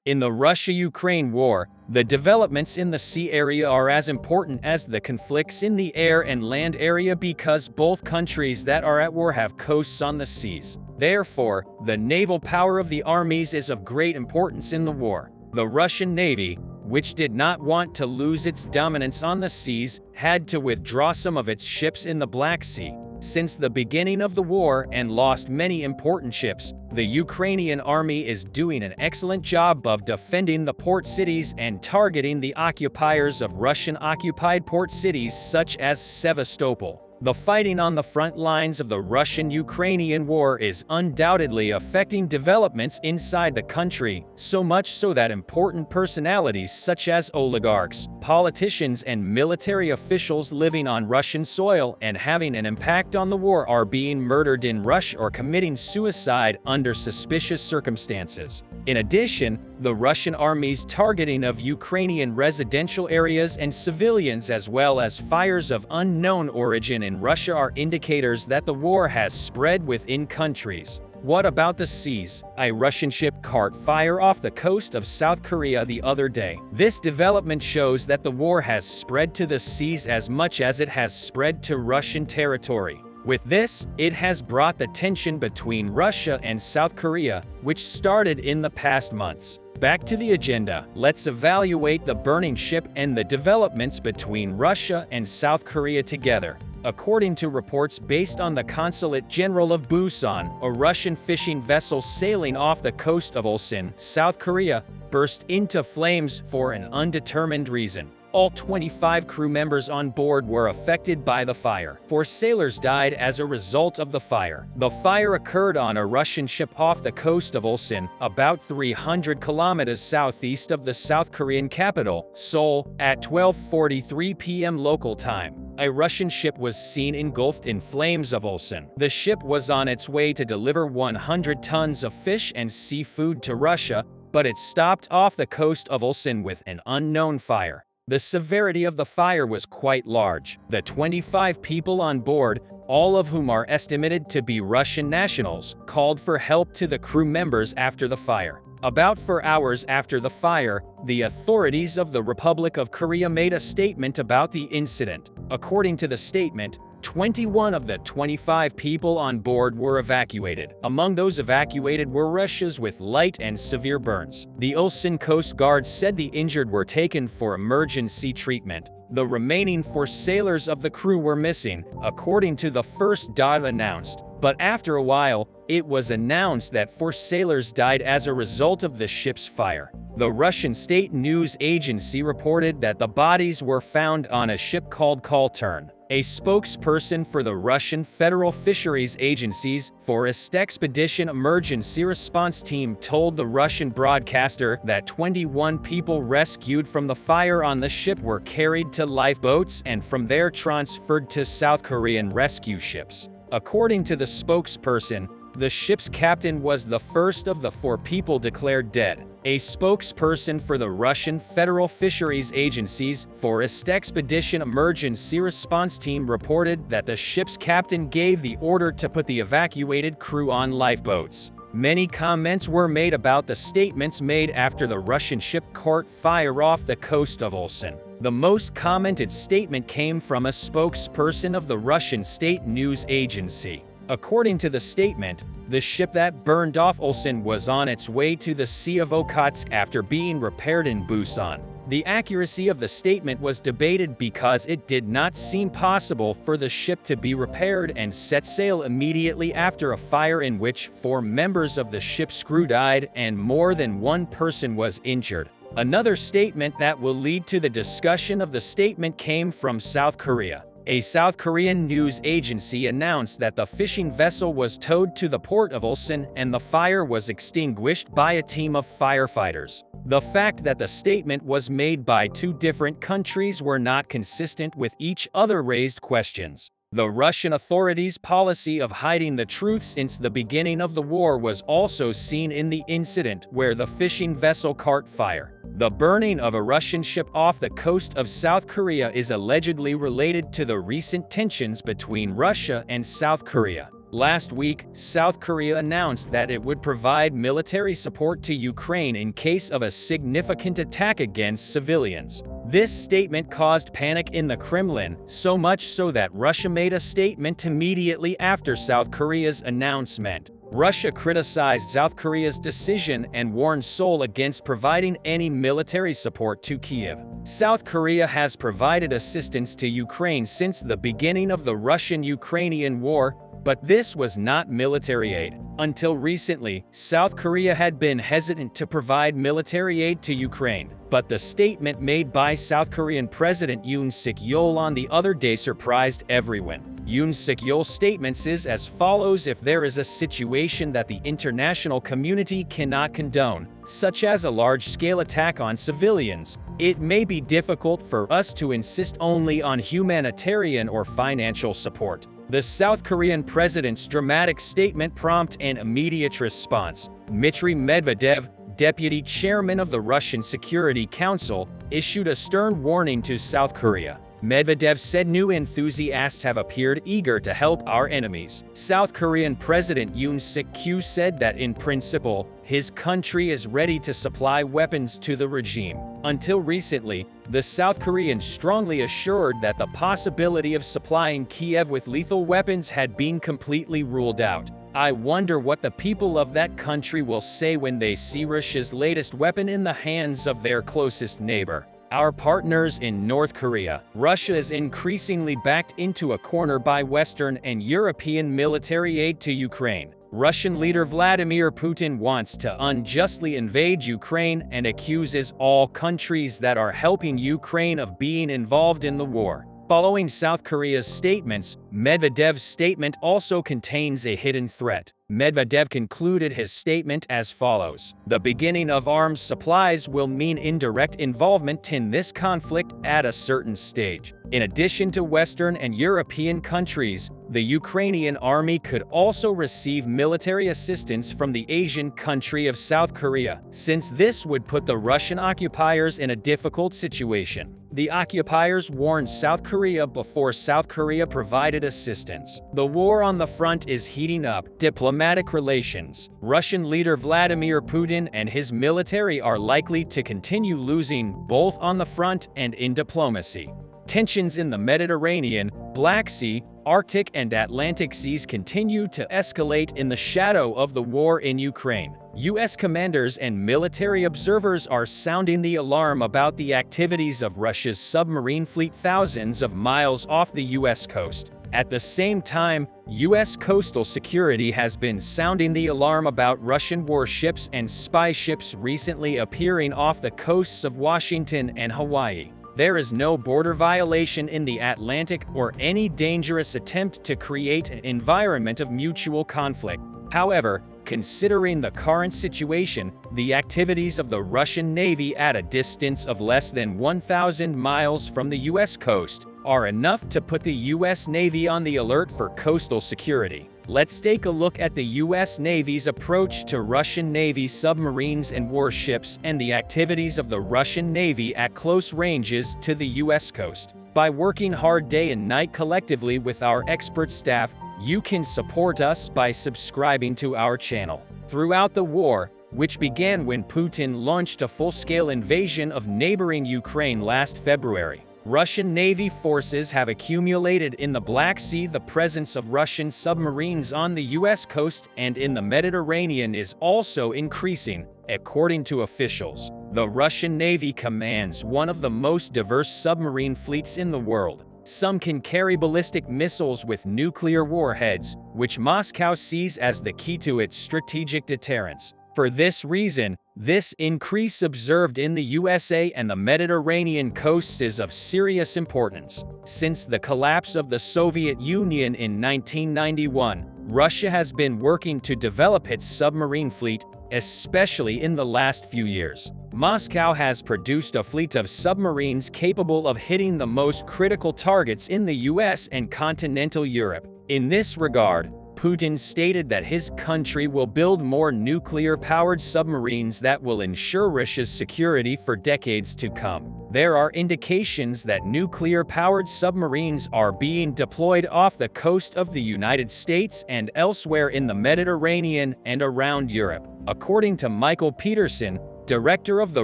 In the Russia-Ukraine war, the developments in the sea area are as important as the conflicts in the air and land area because both countries that are at war have coasts on the seas. Therefore, the naval power of the armies is of great importance in the war. The Russian Navy, which did not want to lose its dominance on the seas, had to withdraw some of its ships in the Black Sea since the beginning of the war and lost many important ships. The Ukrainian army is doing an excellent job of defending the port cities and targeting the occupiers of Russian-occupied port cities such as Sevastopol. The fighting on the front lines of the Russian-Ukrainian war is undoubtedly affecting developments inside the country, so much so that important personalities such as oligarchs, politicians, and military officials living on Russian soil and having an impact on the war are being murdered in Russia or committing suicide under suspicious circumstances. In addition, the Russian army's targeting of Ukrainian residential areas and civilians as well as fires of unknown origin in Russia are indicators that the war has spread within countries. What about the seas? A Russian ship caught fire off the coast of South Korea the other day. This development shows that the war has spread to the seas as much as it has spread to Russian territory. With this, it has brought the tension between Russia and South Korea, which started in the past months. Back to the agenda, let's evaluate the burning ship and the developments between Russia and South Korea together. According to reports based on the Consulate General of Busan, a Russian fishing vessel sailing off the coast of Ulsan, South Korea, burst into flames for an undetermined reason. All 25 crew members on board were affected by the fire. 4 sailors died as a result of the fire. The fire occurred on a Russian ship off the coast of Ulsan, about 300 kilometers southeast of the South Korean capital, Seoul, at 12:43 p.m. local time. A Russian ship was seen engulfed in flames of Ulsan. The ship was on its way to deliver 100 tons of fish and seafood to Russia, but it stopped off the coast of Ulsan with an unknown fire. The severity of the fire was quite large. The 25 people on board, all of whom are estimated to be Russian nationals, called for help to the crew members after the fire. About 4 hours after the fire, the authorities of the Republic of Korea made a statement about the incident. According to the statement, 21 of the 25 people on board were evacuated. Among those evacuated were Russians with light and severe burns. The Ulsan Coast Guard said the injured were taken for emergency treatment. The remaining 4 sailors of the crew were missing, according to the first dot announced. But after a while, it was announced that 4 sailors died as a result of the ship's fire. The Russian state news agency reported that the bodies were found on a ship called Kaltern. A spokesperson for the Russian Federal Fisheries Agency's Forest Expedition Emergency Response Team told the Russian broadcaster that 21 people rescued from the fire on the ship were carried to lifeboats and from there transferred to South Korean rescue ships. According to the spokesperson, the ship's captain was the first of the 4 people declared dead. A spokesperson for the Russian Federal Fisheries Agency's Forest Expedition Emergency Response Team reported that the ship's captain gave the order to put the evacuated crew on lifeboats. Many comments were made about the statements made after the Russian ship caught fire off the coast of Ulsan. The most commented statement came from a spokesperson of the Russian state news agency. According to the statement, the ship that burned off Ulsan was on its way to the Sea of Okhotsk after being repaired in Busan. The accuracy of the statement was debated because it did not seem possible for the ship to be repaired and set sail immediately after a fire in which 4 members of the ship's crew died and more than 1 person was injured. Another statement that will lead to the discussion of the statement came from South Korea. A South Korean news agency announced that the fishing vessel was towed to the port of Ulsan and the fire was extinguished by a team of firefighters. The fact that the statement was made by 2 different countries were not consistent with each other raised questions. The Russian authorities' policy of hiding the truth since the beginning of the war was also seen in the incident where the fishing vessel caught fire. The burning of a Russian ship off the coast of South Korea is allegedly related to the recent tensions between Russia and South Korea. Last week, South Korea announced that it would provide military support to Ukraine in case of a significant attack against civilians. This statement caused panic in the Kremlin, so much so that Russia made a statement immediately after South Korea's announcement. Russia criticized South Korea's decision and warned Seoul against providing any military support to Kyiv. South Korea has provided assistance to Ukraine since the beginning of the Russian-Ukrainian war, but this was not military aid. Until recently, South Korea had been hesitant to provide military aid to Ukraine, but the statement made by South Korean President Yoon Suk-yeol on the other day surprised everyone. Yoon Suk-yeol's statements is as follows: if there is a situation that the international community cannot condone, such as a large-scale attack on civilians, it may be difficult for us to insist only on humanitarian or financial support. The South Korean president's dramatic statement prompted an immediate response. Dmitry Medvedev, deputy chairman of the Russian Security Council, issued a stern warning to South Korea. Medvedev said new enthusiasts have appeared eager to help our enemies. South Korean President Yoon Suk-yeol said that in principle, his country is ready to supply weapons to the regime. Until recently, the South Koreans strongly assured that the possibility of supplying Kiev with lethal weapons had been completely ruled out. I wonder what the people of that country will say when they see Russia's latest weapon in the hands of their closest neighbor. Our partners in North Korea. Russia is increasingly backed into a corner by Western and European military aid to Ukraine. Russian leader Vladimir Putin wants to unjustly invade Ukraine and accuses all countries that are helping Ukraine of being involved in the war. Following South Korea's statements, Medvedev's statement also contains a hidden threat. Medvedev concluded his statement as follows: the beginning of arms supplies will mean indirect involvement in this conflict at a certain stage. In addition to Western and European countries, the Ukrainian army could also receive military assistance from the Asian country of South Korea, since this would put the Russian occupiers in a difficult situation. The occupiers warned South Korea before South Korea provided assistance. The war on the front is heating up. Diplomatic relations. Russian leader Vladimir Putin and his military are likely to continue losing both on the front and in diplomacy. Tensions in the Mediterranean, Black Sea, Arctic and Atlantic seas continue to escalate in the shadow of the war in Ukraine. U.S. commanders and military observers are sounding the alarm about the activities of Russia's submarine fleet thousands of miles off the U.S. coast. At the same time, U.S. coastal security has been sounding the alarm about Russian warships and spy ships recently appearing off the coasts of Washington and Hawaii. There is no border violation in the Atlantic or any dangerous attempt to create an environment of mutual conflict. However, considering the current situation, the activities of the Russian Navy at a distance of less than 1,000 miles from the U.S. coast are enough to put the U.S. Navy on the alert for coastal security. Let's take a look at the U.S. Navy's approach to Russian Navy submarines and warships and the activities of the Russian Navy at close ranges to the U.S. coast. By working hard day and night collectively with our expert staff, you can support us by subscribing to our channel. Throughout the war, which began when Putin launched a full-scale invasion of neighboring Ukraine last February, Russian Navy forces have accumulated in the Black Sea. The presence of Russian submarines on the U.S. coast and in the Mediterranean is also increasing, according to officials. The Russian Navy commands one of the most diverse submarine fleets in the world. Some can carry ballistic missiles with nuclear warheads, which Moscow sees as the key to its strategic deterrence. For this reason, this increase observed in the USA and the Mediterranean coasts is of serious importance. Since the collapse of the Soviet Union in 1991, Russia has been working to develop its submarine fleet, especially in the last few years. Moscow has produced a fleet of submarines capable of hitting the most critical targets in the US and continental Europe. In this regard, Putin stated that his country will build more nuclear-powered submarines that will ensure Russia's security for decades to come. there are indications that nuclear-powered submarines are being deployed off the coast of the United States and elsewhere in the Mediterranean and around Europe. According to Michael Peterson, director of the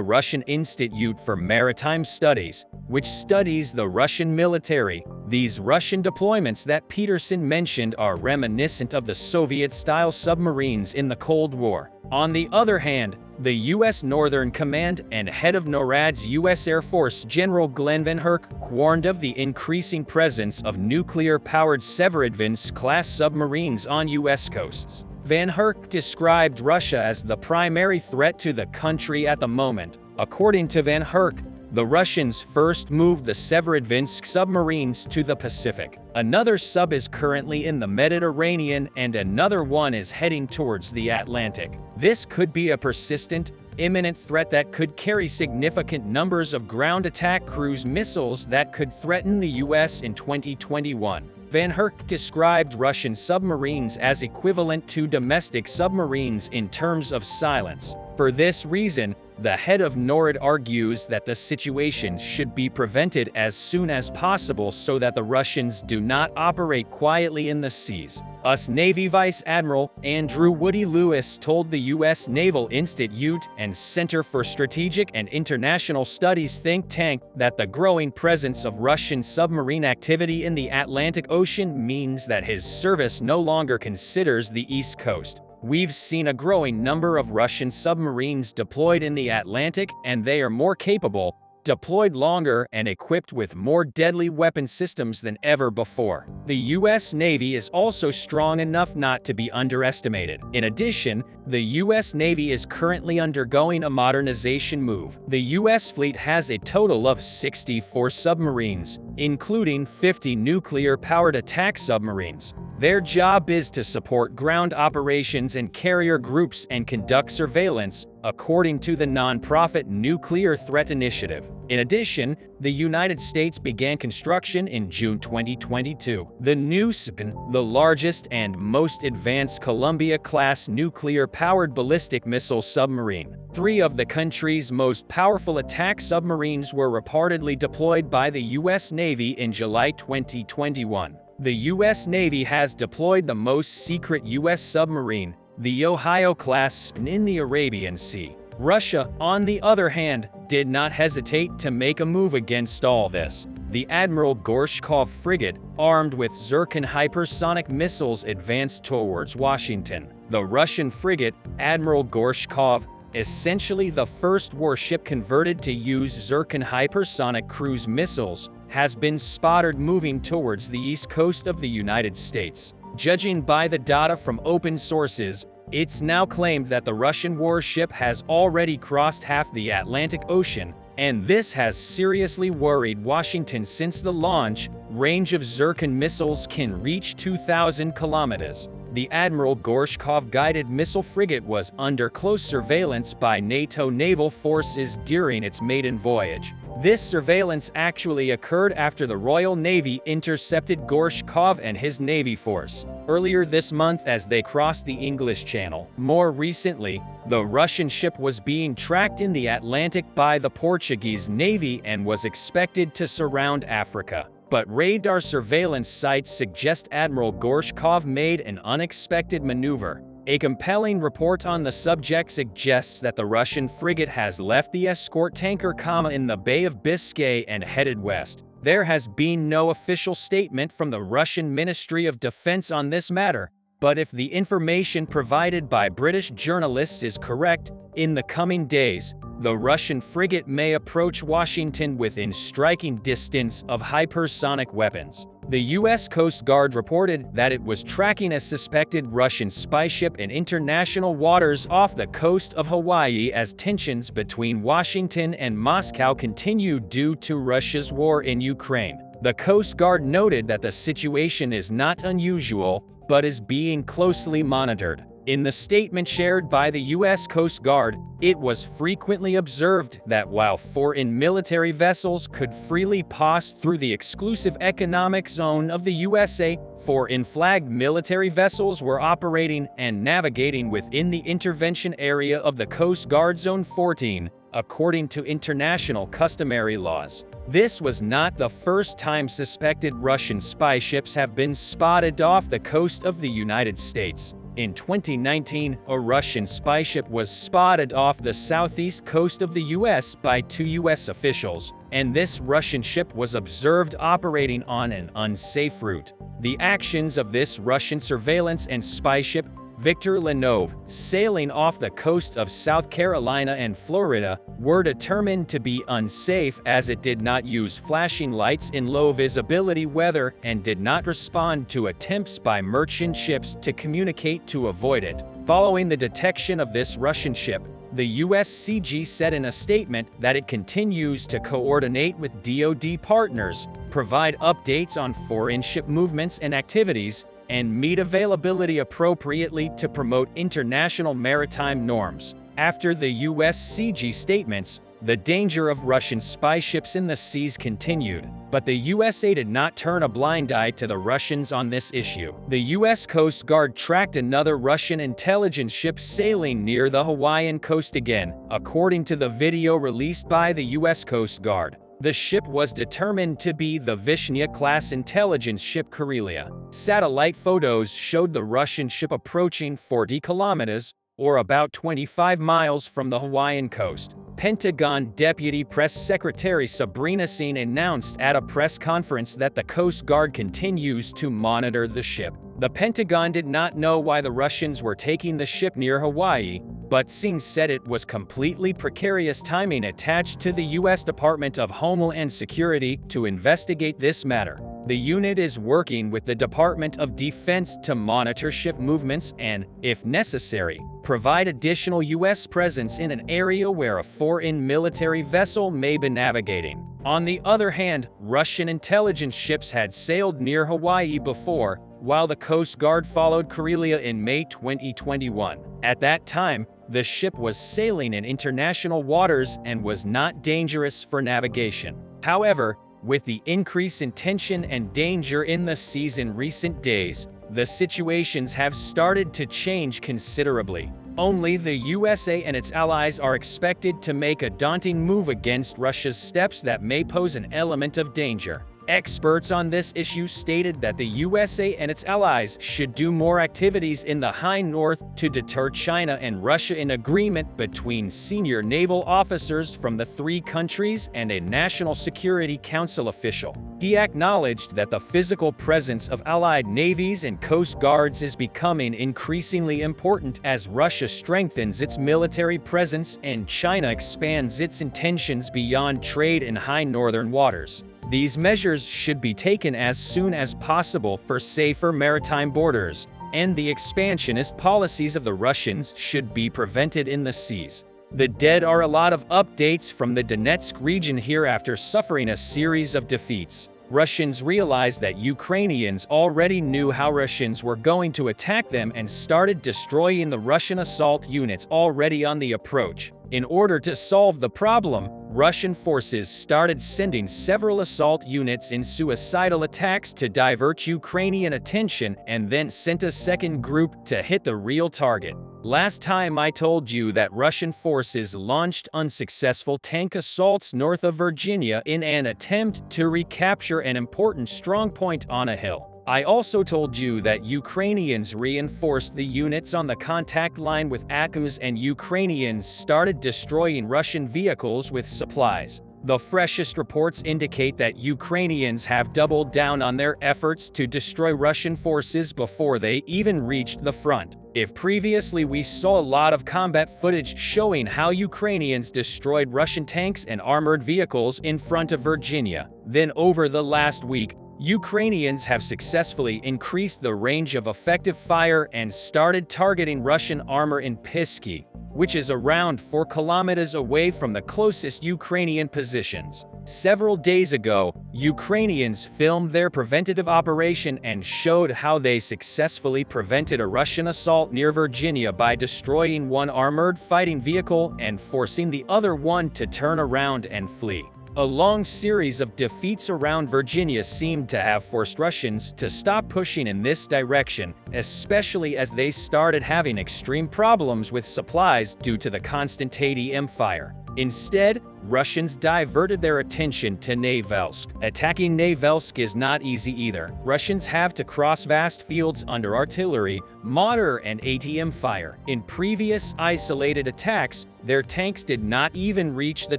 Russian Institute for Maritime Studies, which studies the Russian military, these Russian deployments that Peterson mentioned are reminiscent of the Soviet-style submarines in the Cold War. On the other hand, the U.S. Northern Command and head of NORAD's U.S. Air Force General Glenn Van Herk warned of the increasing presence of nuclear-powered Severodvinsk-class submarines on U.S. coasts. Van Herk described Russia as the primary threat to the country at the moment. According to Van Herk, the Russians first moved the Severodvinsk submarines to the Pacific. Another sub is currently in the Mediterranean and another one is heading towards the Atlantic. This could be a persistent, imminent threat that could carry significant numbers of ground attack cruise missiles that could threaten the U.S. in 2021. Van Herk described Russian submarines as equivalent to domestic submarines in terms of silence. For this reason, the head of NORAD argues that the situation should be prevented as soon as possible so that the Russians do not operate quietly in the seas. US Navy Vice Admiral Andrew Woody Lewis told the U.S. Naval Institute and Center for Strategic and International Studies think tank that the growing presence of Russian submarine activity in the Atlantic Ocean means that his service no longer considers the East Coast. We've seen a growing number of Russian submarines deployed in the Atlantic, and they are more capable, deployed longer, and equipped with more deadly weapon systems than ever before. The U.S. Navy is also strong enough not to be underestimated. In addition, the U.S. Navy is currently undergoing a modernization move. The U.S. fleet has a total of 64 submarines, including 50 nuclear-powered attack submarines. Their job is to support ground operations and carrier groups and conduct surveillance, according to the nonprofit Nuclear Threat Initiative. In addition, the United States began construction in June 2022. The new Submarine, the largest and most advanced Columbia-class nuclear-powered ballistic missile submarine. 3 of the country's most powerful attack submarines were reportedly deployed by the U.S. Navy in July 2021. The U.S. Navy has deployed the most secret U.S. submarine, the Ohio-class, in the Arabian Sea. Russia, on the other hand, did not hesitate to make a move against all this. The Admiral Gorshkov frigate, armed with Zircon hypersonic missiles, advanced towards Washington. The Russian frigate, Admiral Gorshkov, essentially the first warship converted to use Zircon hypersonic cruise missiles, has been spotted moving towards the east coast of the United States. Judging by the data from open sources, it's now claimed that the Russian warship has already crossed half the Atlantic Ocean, and this has seriously worried Washington since the launch range of Zircon missiles can reach 2,000 kilometers. The Admiral Gorshkov guided missile frigate was under close surveillance by NATO naval forces during its maiden voyage. This surveillance actually occurred after the Royal Navy intercepted Gorshkov and his Navy force earlier this month as they crossed the English Channel. More recently, the Russian ship was being tracked in the Atlantic by the Portuguese Navy and was expected to surround Africa. But radar surveillance sites suggest Admiral Gorshkov made an unexpected maneuver. A compelling report on the subject suggests that the Russian frigate has left the escort tanker in the Bay of Biscay and headed west. There has been no official statement from the Russian Ministry of Defense on this matter, but if the information provided by British journalists is correct, in the coming days, the Russian frigate may approach Washington within striking distance of hypersonic weapons. The U.S. Coast Guard reported that it was tracking a suspected Russian spy ship in international waters off the coast of Hawaii as tensions between Washington and Moscow continue due to Russia's war in Ukraine. The Coast Guard noted that the situation is not unusual, but is being closely monitored. In the statement shared by the U.S. Coast Guard, it was frequently observed that while foreign military vessels could freely pass through the exclusive economic zone of the USA, foreign-flagged military vessels were operating and navigating within the intervention area of the Coast Guard Zone 14, according to international customary laws. This was not the first time suspected Russian spy ships have been spotted off the coast of the United States. In 2019, a Russian spy ship was spotted off the southeast coast of the US by 2 US officials, and this Russian ship was observed operating on an unsafe route. The actions of this Russian surveillance and spy ship, Viktor Lenov, sailing off the coast of South Carolina and Florida, were determined to be unsafe as it did not use flashing lights in low visibility weather and did not respond to attempts by merchant ships to communicate to avoid it. Following the detection of this Russian ship, the USCG said in a statement that it continues to coordinate with DoD partners, provide updates on foreign ship movements and activities, and meet availability appropriately to promote international maritime norms. After the USCG statements, the danger of Russian spy ships in the seas continued, but the USA did not turn a blind eye to the Russians on this issue. The US Coast Guard tracked another Russian intelligence ship sailing near the Hawaiian coast again, according to the video released by the US Coast Guard. The ship was determined to be the Vishnya-class intelligence ship Karelia. Satellite photos showed the Russian ship approaching 40 kilometers, or about 25 miles from the Hawaiian coast. Pentagon Deputy Press Secretary Sabrina Singh announced at a press conference that the Coast Guard continues to monitor the ship. The Pentagon did not know why the Russians were taking the ship near Hawaii, but Singh said it was completely precarious timing attached to the U.S. Department of Homeland Security to investigate this matter. The unit is working with the Department of Defense to monitor ship movements and, if necessary, provide additional U.S. presence in an area where a foreign military vessel may be navigating. On the other hand, Russian intelligence ships had sailed near Hawaii before, while the Coast Guard followed Karelia in May 2021. At that time, the ship was sailing in international waters and was not dangerous for navigation. However, with the increase in tension and danger in the seas in recent days, the situations have started to change considerably. Only the USA and its allies are expected to make a daunting move against Russia's steps that may pose an element of danger. Experts on this issue stated that the USA and its allies should do more activities in the high north to deter China and Russia, in agreement between senior naval officers from the three countries and a National Security Council official. He acknowledged that the physical presence of allied navies and coast guards is becoming increasingly important as Russia strengthens its military presence and China expands its intentions beyond trade in high northern waters. These measures should be taken as soon as possible for safer maritime borders, and the expansionist policies of the Russians should be prevented in the seas. The dead are a lot of updates from the Donetsk region here after suffering a series of defeats. Russians realized that Ukrainians already knew how Russians were going to attack them and started destroying the Russian assault units already on the approach. In order to solve the problem, Russian forces started sending several assault units in suicidal attacks to divert Ukrainian attention and then sent a second group to hit the real target. Last time I told you that Russian forces launched unsuccessful tank assaults north of Virginia in an attempt to recapture an important strongpoint on a hill. I also told you that Ukrainians reinforced the units on the contact line with ATACMS and Ukrainians started destroying Russian vehicles with supplies. The freshest reports indicate that Ukrainians have doubled down on their efforts to destroy Russian forces before they even reached the front. If previously we saw a lot of combat footage showing how Ukrainians destroyed Russian tanks and armored vehicles in front of Virginia, then over the last week, Ukrainians have successfully increased the range of effective fire and started targeting Russian armor in Pisky, which is around 4 kilometers away from the closest Ukrainian positions. Several days ago, Ukrainians filmed their preventative operation and showed how they successfully prevented a Russian assault near Virginia by destroying one armored fighting vehicle and forcing the other one to turn around and flee. A long series of defeats around Virginia seemed to have forced Russians to stop pushing in this direction, especially as they started having extreme problems with supplies due to the constant ATM fire. Instead, Russians diverted their attention to Nevelsk. Attacking Nevelsk is not easy either. Russians have to cross vast fields under artillery, mortar, and ATM fire. In previous isolated attacks, their tanks did not even reach the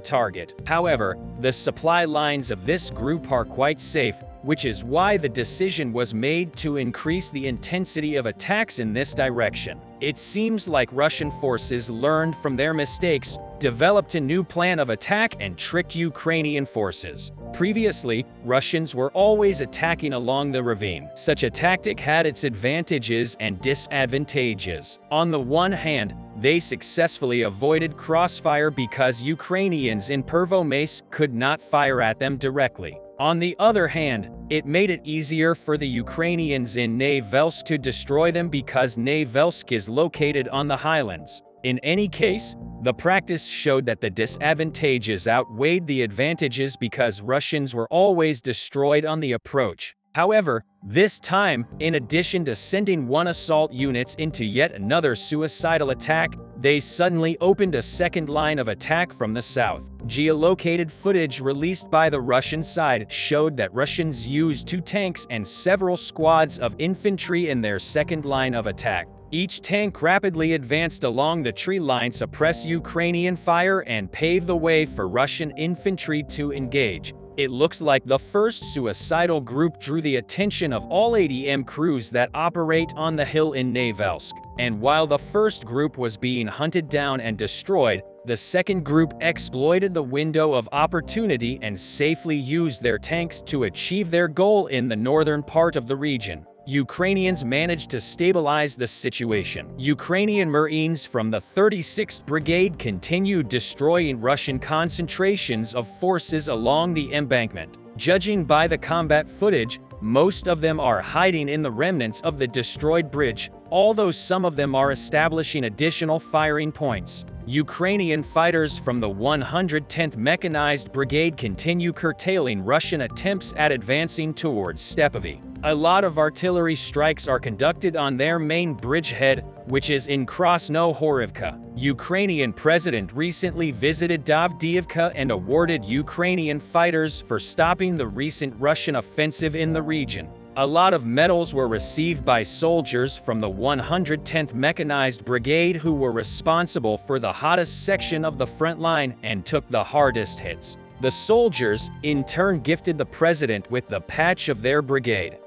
target. However, the supply lines of this group are quite safe, which is why the decision was made to increase the intensity of attacks in this direction. It seems like Russian forces learned from their mistakes, developed a new plan of attack, and tricked Ukrainian forces. Previously, Russians were always attacking along the ravine. Such a tactic had its advantages and disadvantages. On the one hand, they successfully avoided crossfire because Ukrainians in Pervomais could not fire at them directly. On the other hand, it made it easier for the Ukrainians in Nevelsk to destroy them because Nevelsk is located on the highlands. In any case, the practice showed that the disadvantages outweighed the advantages because Russians were always destroyed on the approach. However, this time, in addition to sending one assault units into yet another suicidal attack, they suddenly opened a second line of attack from the south. Geolocated footage released by the Russian side showed that Russians used 2 tanks and several squads of infantry in their second line of attack. Each tank rapidly advanced along the tree line, suppressed Ukrainian fire, and paved the way for Russian infantry to engage. It looks like the first suicidal group drew the attention of all ADM crews that operate on the hill in Nevelsk. And while the first group was being hunted down and destroyed, the second group exploited the window of opportunity and safely used their tanks to achieve their goal in the northern part of the region. Ukrainians managed to stabilize the situation. Ukrainian Marines from the 36th Brigade continued destroying Russian concentrations of forces along the embankment. Judging by the combat footage, most of them are hiding in the remnants of the destroyed bridge, although some of them are establishing additional firing points. Ukrainian fighters from the 110th Mechanized Brigade continue curtailing Russian attempts at advancing towards Stepovy. A lot of artillery strikes are conducted on their main bridgehead, which is in Krasnohorivka. Ukrainian president recently visited Avdiivka and awarded Ukrainian fighters for stopping the recent Russian offensive in the region. A lot of medals were received by soldiers from the 110th Mechanized Brigade who were responsible for the hottest section of the front line and took the hardest hits. The soldiers, in turn, gifted the president with the patch of their brigade.